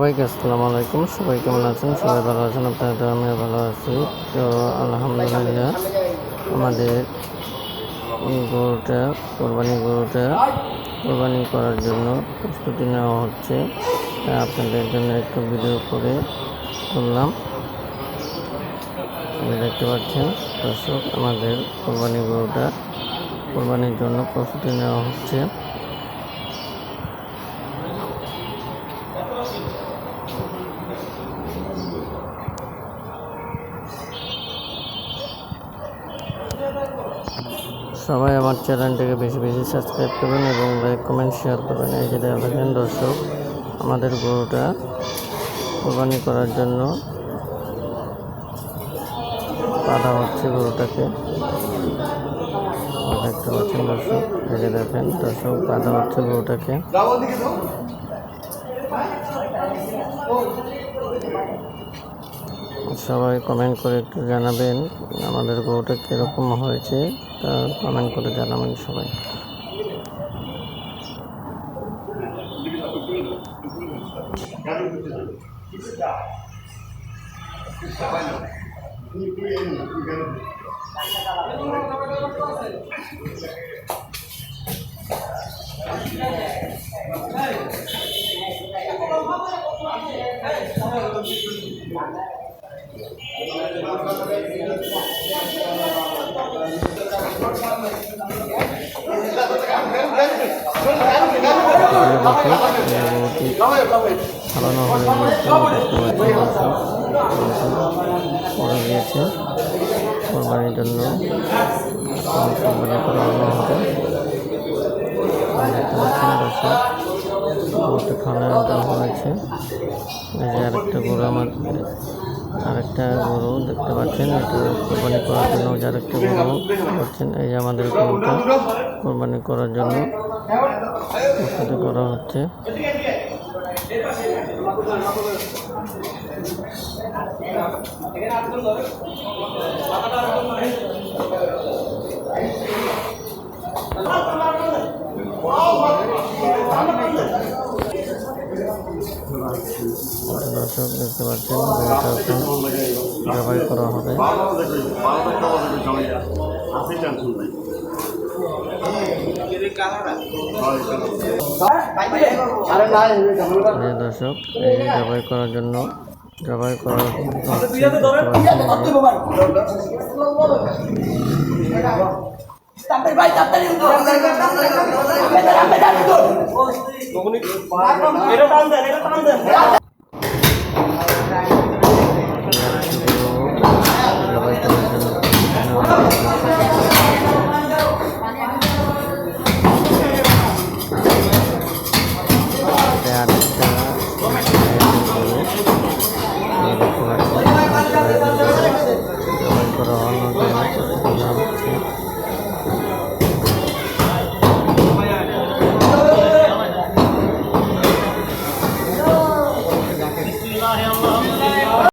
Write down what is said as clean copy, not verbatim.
সবাইকে আসসালামু আলাইকুম। সবাই কেমন আছেন? সবাই ভালো আছেন? আপনারা? আমিও ভালো আছি। তো আলহামদুলিল্লাহ আমাদের গরুটা কোরবানি করার জন্য প্রস্তুতি নেওয়া হচ্ছে। আপনাদের জন্য একটু ভিডিও করে তুললাম। দেখতে পাচ্ছেন দর্শক, আমাদের কোরবানির জন্য প্রস্তুতি নেওয়া হচ্ছে। সবাই আমার চ্যানেলটাকে বেশি বেশি সাবস্ক্রাইব করবেন এবং লাইক কমেন্ট শেয়ার করবেন। এই যে দেখেন দর্শক, আমাদের গরুটা কোরবানি করার জন্য বাঁধা হচ্ছে। গরুটাকে দেখতে পাচ্ছেন দর্শক, এই যে দেখেন দর্শক, বাঁধা হচ্ছে গরুটাকে। সবাই কমেন্ট করে একটু জানাবেন আমাদের গরুটা কীরকম হয়েছে, তা কমেন্ট করে জানাবেন সবাই। খাওয়ানো হয়ে পড়ে গিয়েছে। কোরবানির জন্য কোরবানি করানো হবে। দেখতে পাচ্ছেন দর্শক, গরুটা খাওয়ানো দেওয়া হয়েছে। এই যে আরেকটা গরু দেখতে পাচ্ছেন, এটা কোরবানি করার জন্য আরেকটা গরু করছেন। এই যে আমাদের গরুটা কোরবানি করার জন্য প্রস্তুতি করা হচ্ছে। দর্শক দেখতে পাচ্ছেন, গরুটা এখন জবাই করা হবে। দর্শক, এই জবাই করার জন্য জবাই করা হচ্ছে।